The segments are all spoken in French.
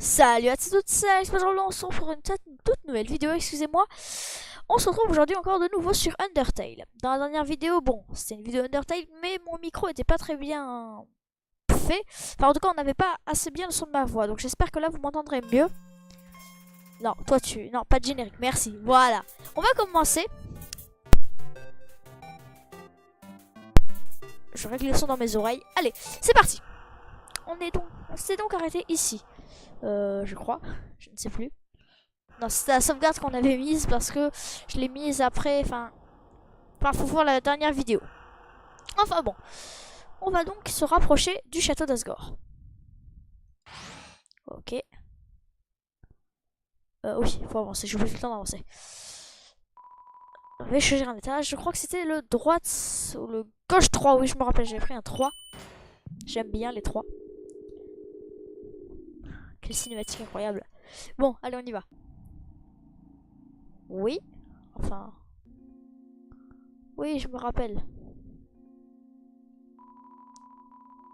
Salut à toutes, c'est Alex, aujourd'hui on se retrouve pour une toute nouvelle vidéo, excusez-moi. On se retrouve aujourd'hui encore de nouveau sur Undertale. Dans la dernière vidéo, bon, c'était une vidéo Undertale, mais mon micro était pas très bien fait. Enfin, en tout cas, on n'avait pas assez bien le son de ma voix, donc j'espère que là vous m'entendrez mieux. Non, Non, pas de générique, merci, voilà. On va commencer. Je règle le son dans mes oreilles. Allez, c'est parti. On s'est donc arrêté ici. Je crois, je ne sais plus. Non, c'était la sauvegarde qu'on avait mise parce que je l'ai mise après, enfin, faut voir la dernière vidéo. Enfin bon, on va donc se rapprocher du château d'Asgore. Ok. Oui, il faut avancer, j'ai oublié le temps d'avancer. On va choisir un étage, je crois que c'était le droite ou le gauche 3, oui je me rappelle, j'avais pris un 3. J'aime bien les 3. Quelle cinématique incroyable. Bon, allez on y va. Oui, enfin... Oui, je me rappelle.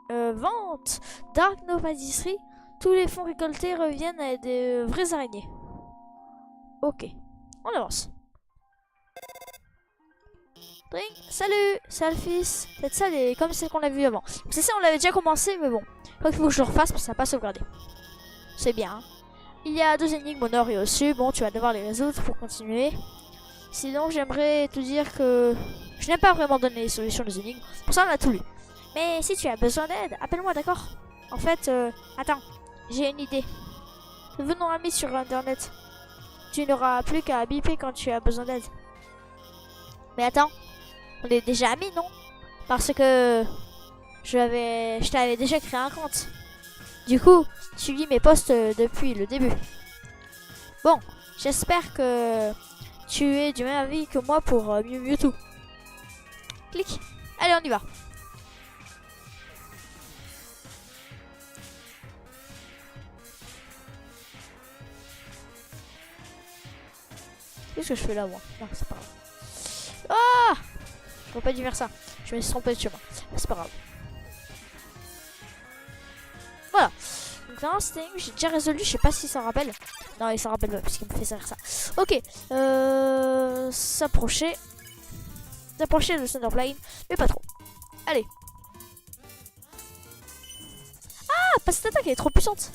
Vente Dark Nomadistry. Tous les fonds récoltés reviennent à des vraies araignées. Ok, on avance. Drink, salut, c'est Alphys. Cette salle est comme celle qu'on a vue avant. C'est ça, on l'avait déjà commencé, mais bon. Je crois qu'il faut que je le refasse parce que ça n'a pas sauvegardé. C'est bien. Hein. Il y a 2 énigmes au nord et au sud. Bon, tu vas devoir les résoudre pour continuer. Sinon, j'aimerais te dire que je n'aime pas vraiment donner les solutions des énigmes. Pour ça, on a tout lu. Mais si tu as besoin d'aide, appelle-moi, d'accord? En fait, attends, j'ai une idée. Devenons amis sur Internet. Tu n'auras plus qu'à biper quand tu as besoin d'aide. Mais attends, on est déjà amis, non? Parce que je t'avais déjà créé un compte. Du coup, tu lis mes posts depuis le début. Bon, j'espère que tu es du même avis que moi pour Mewtwo. Clique. Allez, on y va. Qu'est-ce que je fais là, moi? Non, c'est pas grave. Ah! J'aurais pas dû faire ça. Je me suis trompé de chemin. C'est pas grave. Voilà. Donc là, c'était j'ai déjà résolu. Je sais pas si ça rappelle. Non, il s'en rappelle pas puisqu'il me fait faire ça. Ok. S'approcher. S'approcher de Thunderplane. Mais pas trop. Allez. Ah, pas cette attaque, elle est trop puissante.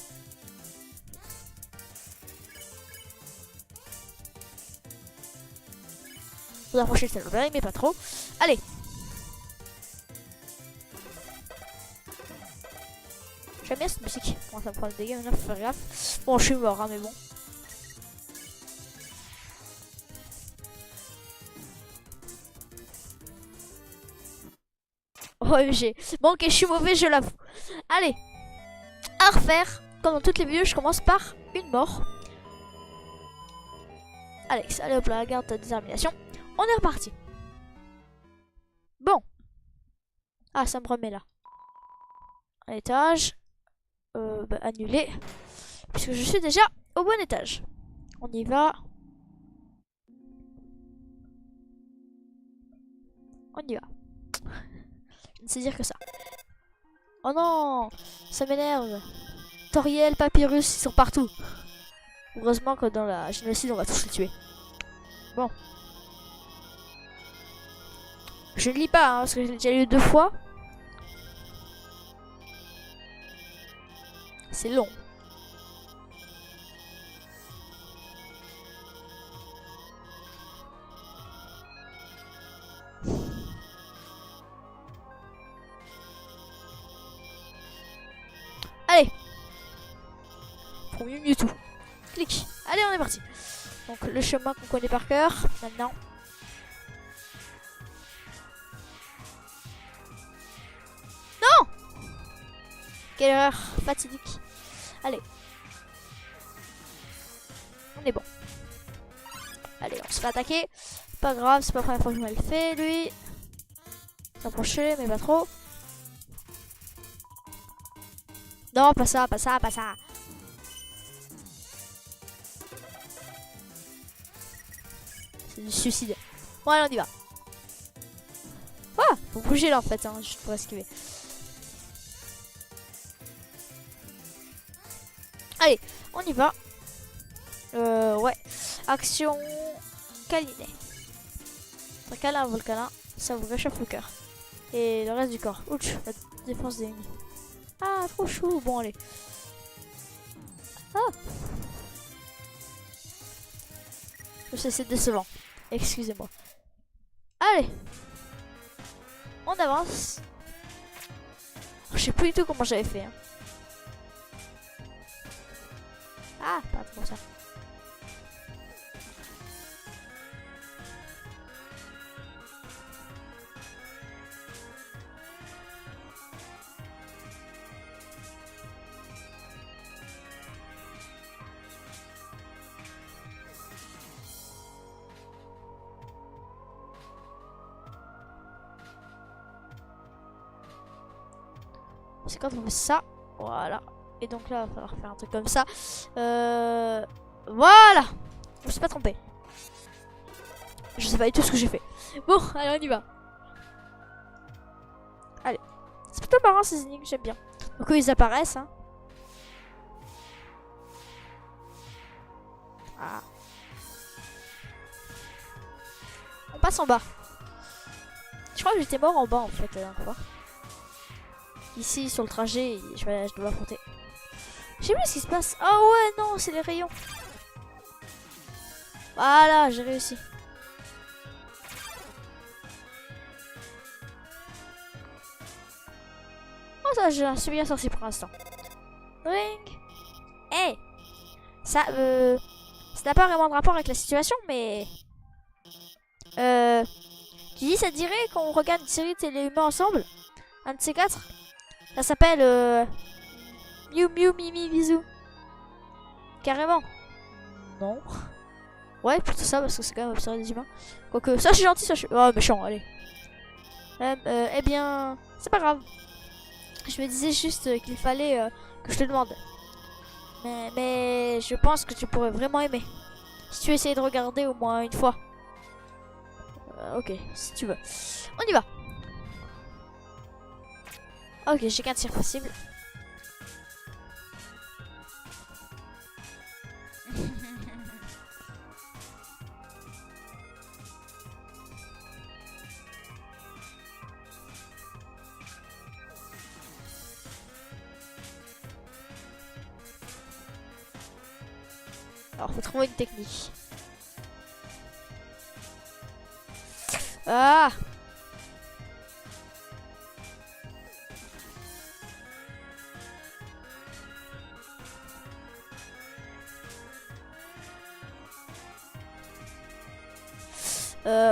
Faut approcher de Thunderplane, mais pas trop. Allez. J'aime bien cette musique. Bon, ça me prend des dégâts, maintenant faut faire gaffe. Bon, je suis mort, hein, mais bon. OMG. Bon, ok, je suis mauvais, je l'avoue. Allez. À refaire. Comme dans toutes les vidéos, je commence par une mort. Alex, allez hop là, garde ta détermination. On est reparti. Bon. Ah, ça me remet là. Un étage. Annuler. Puisque je suis déjà au bon étage. On y va. On y va. Je ne sais dire que ça. Oh non, ça m'énerve. Toriel, Papyrus, ils sont partout. Heureusement que dans la génocide, on va tous les tuer. Bon. Je ne lis pas, hein, parce que je l'ai déjà lu 2 fois. C'est long. Allez. Pour Mewtwo. Clique. Allez, on est parti. Donc le chemin qu'on connaît par cœur. Maintenant. Non! Quelle erreur fatidique. Allez. On est bon. Allez, on se fait attaquer. Pas grave, c'est pas la première fois que je me le fais, lui. S'approcher, mais pas trop. Non, pas ça, pas ça, pas ça. C'est du suicide. Bon, allez, on y va. Ah, faut bouger là en fait, hein, juste pour esquiver. Allez, on y va. Ouais. Action câliné. Un câlin, volcanin, ça vous réchauffe le cœur. Et le reste du corps. Ouch, la défense des ennemis. Ah, trop chou. Bon, allez. Ah. C'est décevant. Excusez-moi. Allez. On avance. Je sais plus du tout comment j'avais fait. Hein. Ah, pas trop ça. C'est quand on fait ça. Voilà. Et donc là, il va falloir faire un truc comme ça. Voilà. Je me suis pas trompé. Je sais pas du tout ce que j'ai fait. Bon, allez, on y va. Allez. C'est plutôt marrant ces énigmes, j'aime bien. Donc eux, ils apparaissent. Hein. Ah. On passe en bas. Je crois que j'étais mort en bas en fait la dernière fois. Ici sur le trajet, je dois affronter. Je sais plus ce qui se passe. Oh ouais, non, c'est les rayons. Voilà, j'ai réussi. Oh ça, je suis bien sorti pour l'instant. Ring. Hey, ça n'a pas vraiment de rapport avec la situation, mais tu dis, ça te dirait qu'on regarde une série télé humains ensemble, un de ces quatre. Ça s'appelle Miu Miu Mimi Bisou. Carrément. Non. Ouais, plutôt ça, parce que c'est quand même observer des humains. Quoique, ça je suis gentil, ça je suis... Oh, méchant, allez. Eh bien, c'est pas grave. Je me disais juste qu'il fallait que je te demande. Mais je pense que tu pourrais vraiment aimer. Si tu essayes de regarder au moins une fois. Ok, si tu veux. On y va. Ok, j'ai qu'un tir possible. Alors, faut trouver une technique. Ah!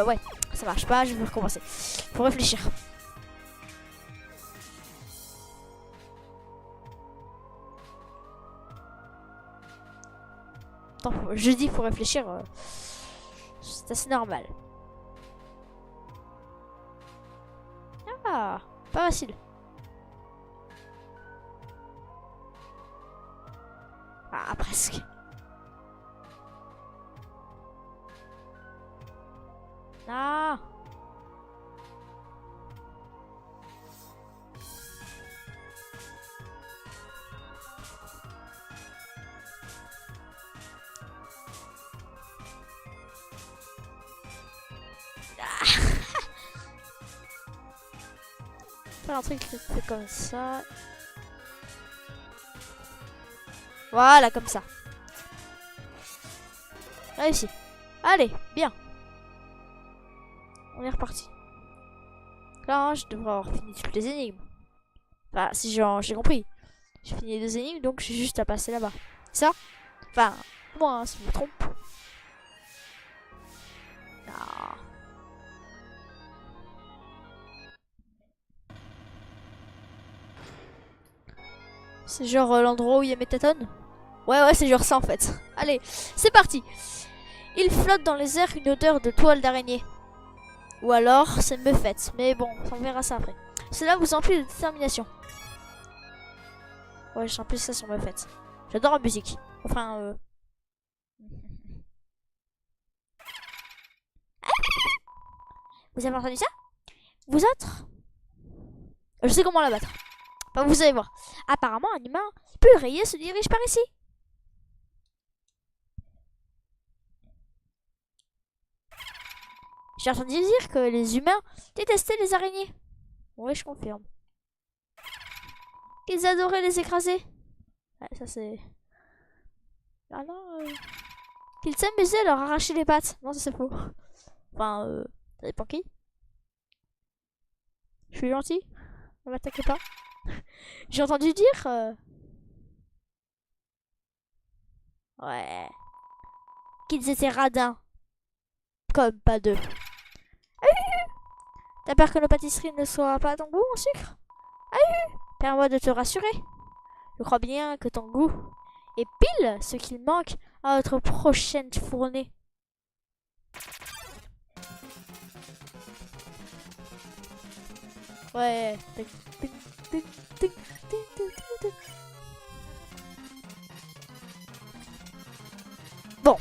Ouais, ça marche pas, je vais recommencer. Faut réfléchir. Attends, je dis faut réfléchir. C'est assez normal. Ah, pas facile. Ah, presque. Ah. Faire un truc qui fait comme ça. Voilà, comme ça. Réussi. Allez, bien. On est reparti. Là, je devrais avoir fini toutes les énigmes. Enfin, si j'ai compris. J'ai fini les 2 énigmes, donc j'ai juste à passer là-bas. Ça? Enfin, moi, hein, si je me trompe. Ah. C'est genre l'endroit où il y a mes tétons? Ouais, c'est genre ça en fait. Allez, c'est parti. Il flotte dans les airs une odeur de toile d'araignée. Ou alors, c'est une meufette. Mais bon, on verra ça après. Cela vous emplit de détermination. Ouais, je sens plus ça sur meufette. J'adore la musique. Enfin, Vous avez entendu ça? Vous autres? Je sais comment la battre. Enfin, vous allez voir. Apparemment, un humain plus rayé se dirige par ici. J'ai entendu dire que les humains détestaient les araignées. Oui, je confirme. Qu'ils adoraient les écraser. Ouais, ça c'est... Ah non, qu'ils s'amusaient à leur arracher les pattes. Non, ça c'est faux. Enfin, ça dépend qui. Je suis gentil. Ne m'attaquez pas. J'ai entendu dire... Ouais. Qu'ils étaient radins. Comme pas deux. T'as peur que nos pâtisseries ne soient pas à ton goût, mon sucre? Permets-moi de te rassurer. Je crois bien que ton goût est pile ce qu'il manque à notre prochaine fournée. Ouais. Bon,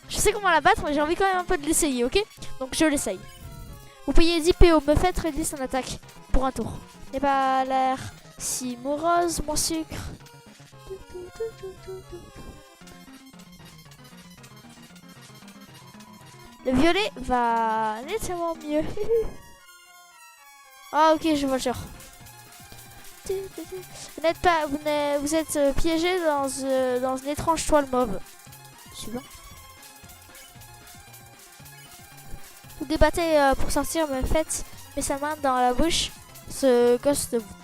je sais comment la battre, mais j'ai envie quand même un peu de l'essayer, ok? Donc je l'essaye. Vous payez 10 PO, me faites réduire son attaque pour un tour. N'est pas l'air si morose, mon sucre. Le violet va nettement mieux. Ah ok, je vois le genre. Vous n'êtes pas, vous êtes piégé dans une étrange toile mauve. Suivant. Vous débattez pour sortir, me faites met sa main dans la bouche, se gosse de vous.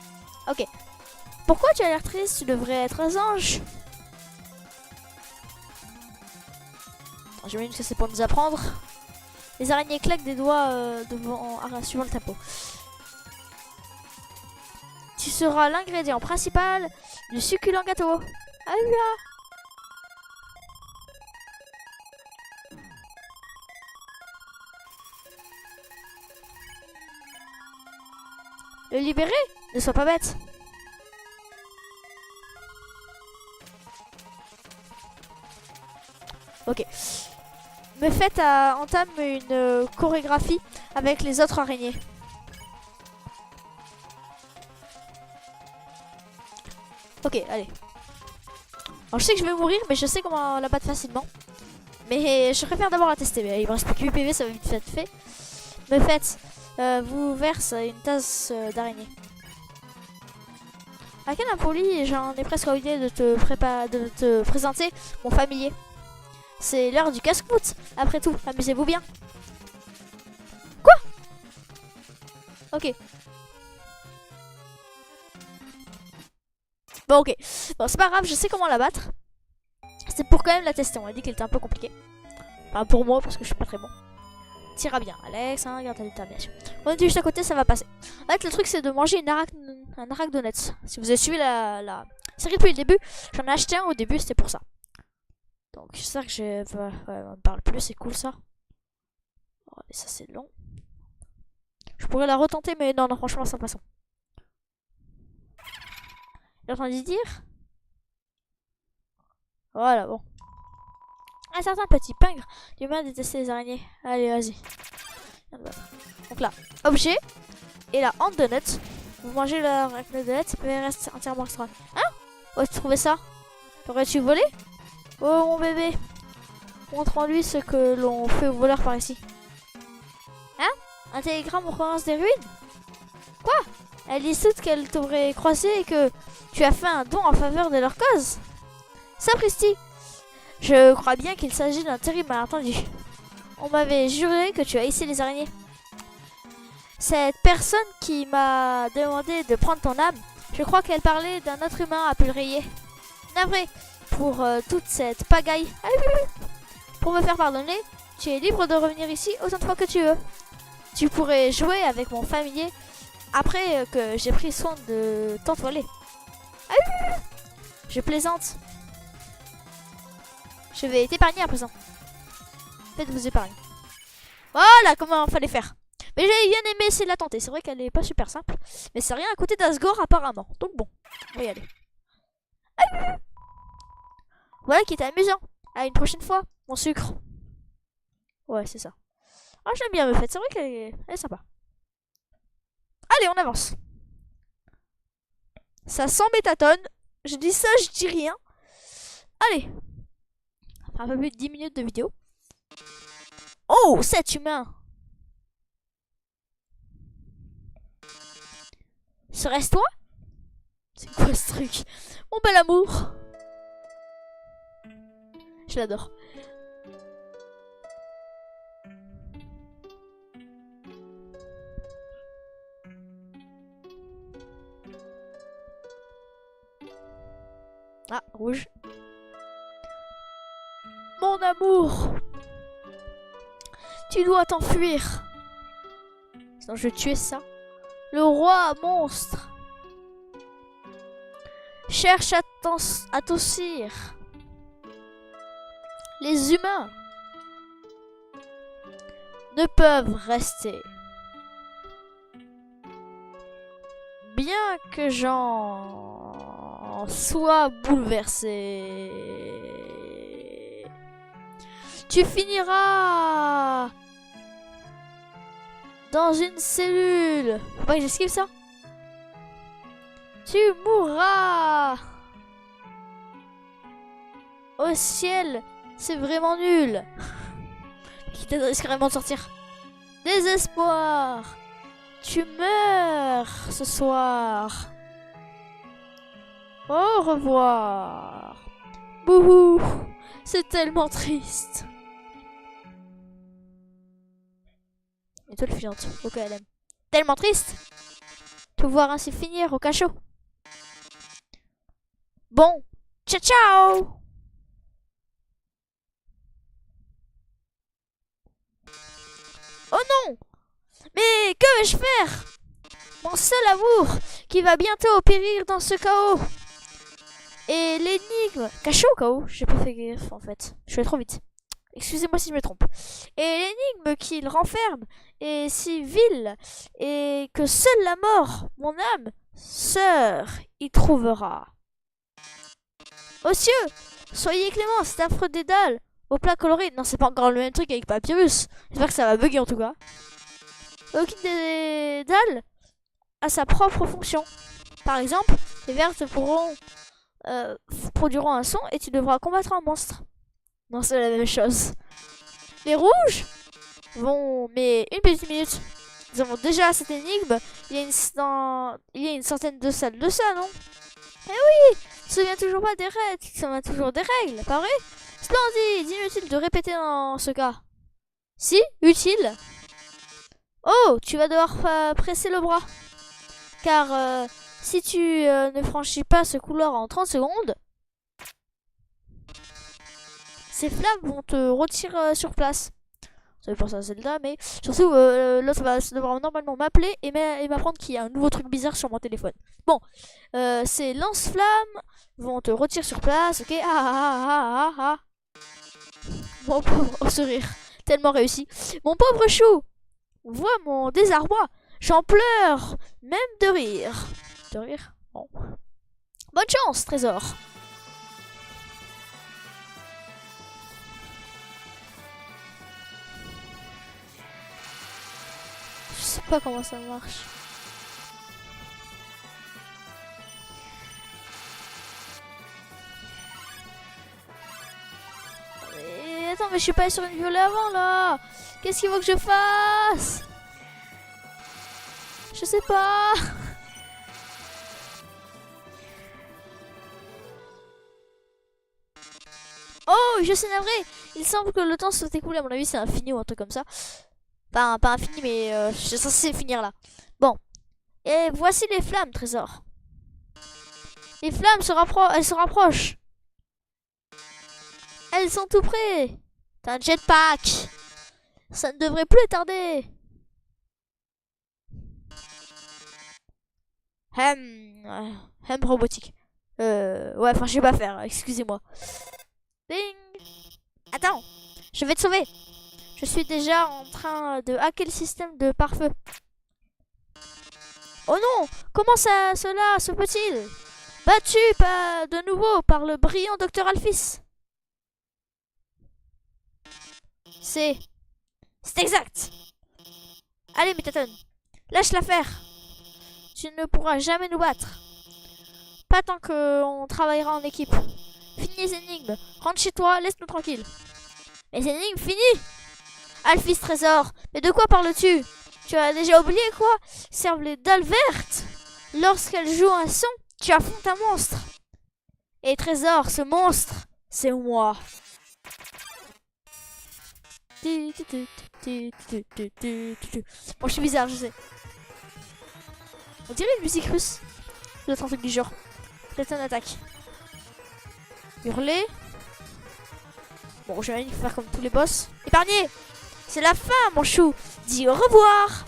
Ok. Pourquoi tu as l'air triste? Tu devrais être un ange. J'imagine que c'est pour nous apprendre. Les araignées claquent des doigts suivant le tempo. Tu seras l'ingrédient principal du succulent gâteau. Ah là. Le libérer? Ne sois pas bête. Ok. Me faites entame une chorégraphie avec les autres araignées. Ok, allez. Alors je sais que je vais mourir, mais je sais comment la battre facilement. Mais je préfère d'abord la tester. Mais il me reste plus que 8 PV, ça va vite fait. Me faites, vous verse une tasse d'araignée. À quel impoli, j'en ai presque oublié de te présenter mon familier. C'est l'heure du casse-croûte. Après tout, amusez-vous bien. Quoi? Ok. Bon, ok. Bon, c'est pas grave, je sais comment la battre. C'est pour quand même la tester. On a dit qu'elle était un peu compliquée. Enfin, pour moi, parce que je suis pas très bon. Tira bien, Alex, hein, garde ta détermination. On est juste à côté, ça va passer. En fait, le truc, c'est de manger un arachidonut. Si vous avez suivi la série depuis le début, j'en ai acheté un au début, c'était pour ça. Donc, j'espère que je... Ouais, on me parle plus, c'est cool ça. Oh, mais ça, c'est long. Je pourrais la retenter, mais non, franchement, sans façon. J'ai entendu dire. Voilà, bon. Un certain petit pingre d'humain détestait les araignées. Allez, vas-y. Donc là, objet. Et là, en donut. Vous mangez leur donut, mais reste entièrement extra. Hein? Où as-tu trouvé ça? L'aurais-tu volé? Oh mon bébé. Montre-lui ce que l'on fait aux voleurs par ici. Hein? Un télégramme en provenance des ruines? Quoi? Elle dit toutes qu'elle t'aurait croisé et que tu as fait un don en faveur de leur cause. Sapristi! Je crois bien qu'il s'agit d'un terrible malentendu. On m'avait juré que tu haïssais les araignées. Cette personne qui m'a demandé de prendre ton âme, je crois qu'elle parlait d'un autre humain appelé Rayé. Navré pour toute cette pagaille. Pour me faire pardonner, tu es libre de revenir ici autant de fois que tu veux. Tu pourrais jouer avec mon familier après que j'ai pris soin de t'entoiler. Je plaisante. Je vais t'épargner à présent. Faites-vous épargner. Voilà comment il fallait faire. Mais j'ai bien aimé essayer de la tenter. C'est vrai qu'elle est pas super simple. Mais c'est rien à côté d'Asgore apparemment. Donc bon, on va y aller. Voilà qui était amusant. À une prochaine fois, mon sucre. Ouais, c'est ça. Ah, j'aime bien me fait. C'est vrai qu'elle est sympa. Allez, on avance. Ça sent métatonne. Je dis ça, je dis rien. Allez. Un peu plus de 10 minutes de vidéo. Oh, 7 humains. Serait-ce toi? C'est quoi ce truc? Mon bel amour. Je l'adore. Ah, rouge. Mon amour, tu dois t'enfuir. Sinon je vais tuer ça. Le roi monstre cherche à t'ossir. Les humains ne peuvent rester. Bien que j'en sois bouleversé, tu finiras dans une cellule. Faut pas que j'esquive ça. Tu mourras au ciel. C'est vraiment nul. Qui risque carrément de sortir. Désespoir. Tu meurs ce soir. Au revoir. Bouhou. C'est tellement triste. Étoile filante. Ok, elle aime. Tellement triste. Te voir ainsi finir au cachot. Bon. Ciao, ciao. Oh non! Mais que vais-je faire? Mon seul amour qui va bientôt périr dans ce chaos. Et l'énigme... Cachot ou chaos? J'ai pas fait gaffe en fait. Je vais trop vite. Excusez-moi si je me trompe. Et l'énigme qu'il renferme est si vile et que seule la mort, mon âme, sœur, y trouvera. Ô cieux, soyez cléments, cet affreux dédale au plat coloré. Non, c'est pas encore le même truc avec Papyrus. J'espère que ça va bugger en tout cas. Aucune dédale a sa propre fonction. Par exemple, les vertes produiront un son et tu devras combattre un monstre. Non, c'est la même chose. Les rouges vont... Mais une petite minute. Nous avons déjà cette énigme. Il y a une centaine de salles de ça, non? Eh oui, tu te souviens toujours pas des règles. Tu te souviens toujours des règles, pas vrai? Splendide, inutile de répéter dans ce cas. Si, utile. Oh, tu vas devoir presser le bras. Car si tu ne franchis pas ce couloir en 30 secondes, ces flammes vont te retirer sur place. Ça fait penser à Zelda, mais surtout, l'autre va devoir normalement m'appeler et m'apprendre qu'il y a un nouveau truc bizarre sur mon téléphone. Bon, ces lance-flammes vont te retirer sur place, ok? Ah ah ah ah ah. Mon pauvre sourire, tellement réussi. Mon pauvre chou, vois mon désarroi. J'en pleure, même de rire. De rire? Bon. Bonne chance, trésor. Je sais pas comment ça marche. Mais attends, mais je suis pas sur une violet avant là. Qu'est-ce qu'il faut que je fasse? Je sais pas. Oh, je suis navré. Il semble que le temps soit écoulé. À mon avis, c'est infini ou un truc comme ça. Enfin, pas infini, mais je suis censé finir là. Bon. Et voici les flammes, trésor. Les flammes elles se rapprochent. Elles sont tout près. T'as un jetpack. Ça ne devrait plus tarder. Robotique. Ouais, enfin, je sais pas faire. Excusez-moi. Ding. Attends. Je vais te sauver. Je suis déjà en train de hacker le système de pare-feu. Oh non! Comment cela se peut-il? Battu de nouveau par le brillant Dr Alphys. C'est exact. Allez, Métaton. Lâche l'affaire. Tu ne pourras jamais nous battre. Pas tant qu'on travaillera en équipe. Finis les énigmes. Rentre chez toi, laisse-nous tranquille. Les énigmes, fini! Alphys trésor, mais de quoi parles-tu? Tu as déjà oublié quoi? Servent les dalles vertes? Lorsqu'elle joue un son, tu affrontes un monstre. Et trésor, ce monstre, c'est moi. Bon, je suis bizarre, je sais. On dirait une musique russe. Peut-être un truc du genre. Peut-être une attaque. Hurler. Bon, je vais faire comme tous les boss. Épargner. C'est la fin, mon chou. Dis au revoir.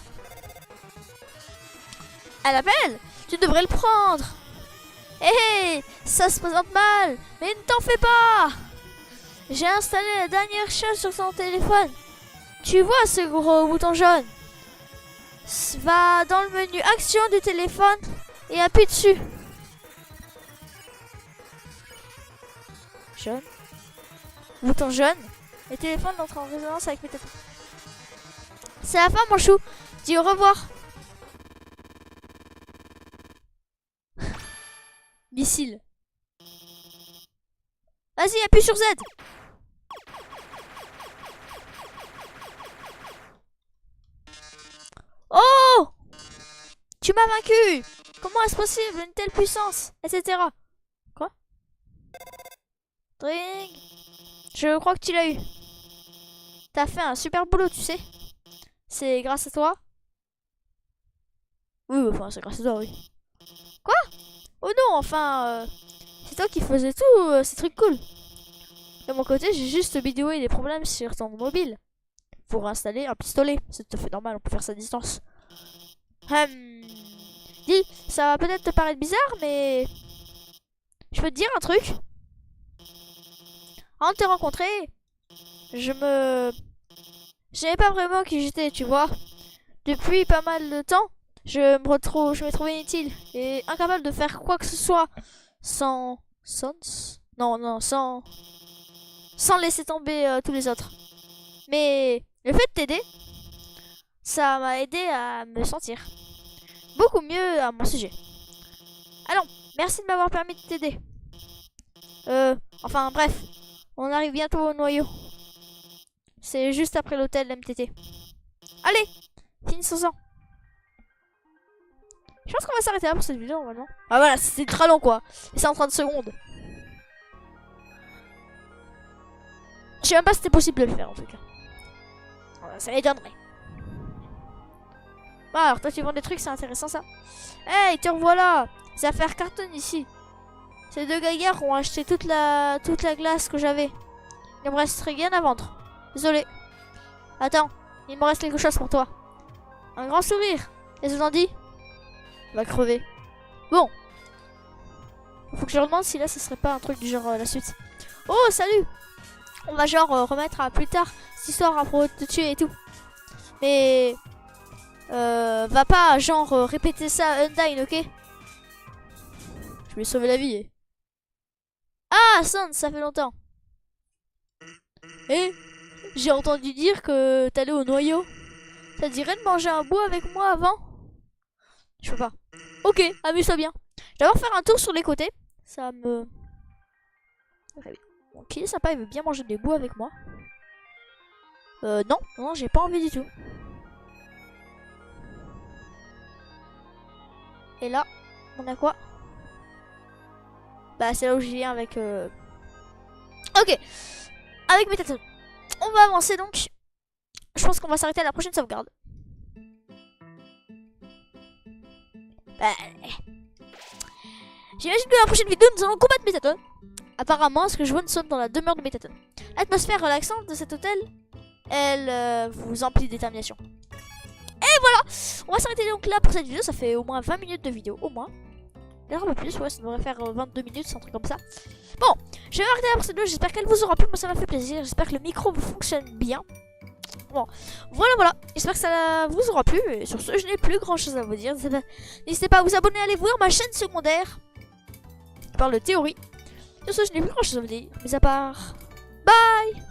Elle appelle. Tu devrais le prendre. Hé, hey, ça se présente mal. Mais ne t'en fais pas. J'ai installé la dernière chose sur ton téléphone. Tu vois ce gros bouton jaune? Va dans le menu action du téléphone et appuie dessus. Jaune. Bouton jaune. Le téléphone entre en résonance avec mes tétons. C'est la fin, mon chou. Dis au revoir. Missile. Vas-y, appuie sur Z. Oh! Tu m'as vaincu! Comment est-ce possible? Une telle puissance? Etc. Quoi? Drink. Je crois que tu l'as eu. T'as fait un super boulot, tu sais. C'est grâce à toi? Oui, enfin, c'est grâce à toi, oui. Quoi? Oh non, enfin, c'est toi qui faisais tout ces trucs cool. De mon côté, j'ai juste bidouillé des problèmes sur ton mobile. Pour installer un pistolet. C'est tout à fait normal, on peut faire ça à distance. Dis, ça va peut-être te paraître bizarre, mais... Je peux te dire un truc? Avant de te rencontrer, je savais pas vraiment qui j'étais, tu vois. Depuis pas mal de temps, je m'ai trouvé inutile et incapable de faire quoi que ce soit sans laisser tomber tous les autres. Mais le fait de t'aider, ça m'a aidé à me sentir beaucoup mieux à mon sujet. Allons, merci de m'avoir permis de t'aider. Enfin bref, on arrive bientôt au noyau. C'est juste après l'hôtel MTT. Allez, finissons-en. Je pense qu'on va s'arrêter là pour cette vidéo normalement. Ah voilà, c'est très long quoi. Et c'est en 30 secondes. Je sais même pas si c'était possible de le faire en tout cas. Ça m'étonnerait. Bon, alors toi tu vends des trucs, c'est intéressant ça. Hey, te revoilà. Les affaires cartonnent ici. Ces deux gaillards ont acheté toute la glace que j'avais. Il me resterait rien à vendre. Désolé. Attends, il me reste quelque chose pour toi. Un grand sourire. Et ce dit va crever. Bon. Faut que je leur demande si là ce serait pas un truc du genre la suite. Oh, salut. On va genre remettre à plus tard cette histoire à propos de te tuer et tout. Mais va pas genre répéter ça à Undyne, ok? Je lui ai sauvé la vie. Ah, Son, ça fait longtemps. Et j'ai entendu dire que t'allais au noyau. Ça te dirait de manger un bout avec moi avant? Je peux pas. Ok, amuse-toi bien. Je vais d'abord faire un tour sur les côtés. Ça me... Bon, qui est sympa, il veut bien manger des bouts avec moi. Non, j'ai pas envie du tout. Et là, on a quoi? Bah, c'est là où je viens avec... Ok, avec mes tâtons. On va avancer donc. Je pense qu'on va s'arrêter à la prochaine sauvegarde. Bah... J'imagine que dans la prochaine vidéo, nous allons combattre Métatone. Apparemment, ce que je vois, nous sommes dans la demeure de Métatone. L'atmosphère relaxante de cet hôtel, elle vous emplit de détermination. Et voilà, on va s'arrêter donc là pour cette vidéo. Ça fait au moins 20 minutes de vidéo, au moins. D'ailleurs, un peu plus, ouais, ça devrait faire 22 minutes, c'est un truc comme ça. Bon, je vais m'arrêter là pour cette vidéo. J'espère qu'elle vous aura plu. Moi, ça m'a fait plaisir. J'espère que le micro vous fonctionne bien. Bon, voilà. J'espère que ça vous aura plu. Et sur ce, je n'ai plus grand chose à vous dire. N'hésitez pas à vous abonner, à aller voir ma chaîne secondaire. Je parle de théorie. Sur ce, je n'ai plus grand chose à vous dire. Mais à part. Bye!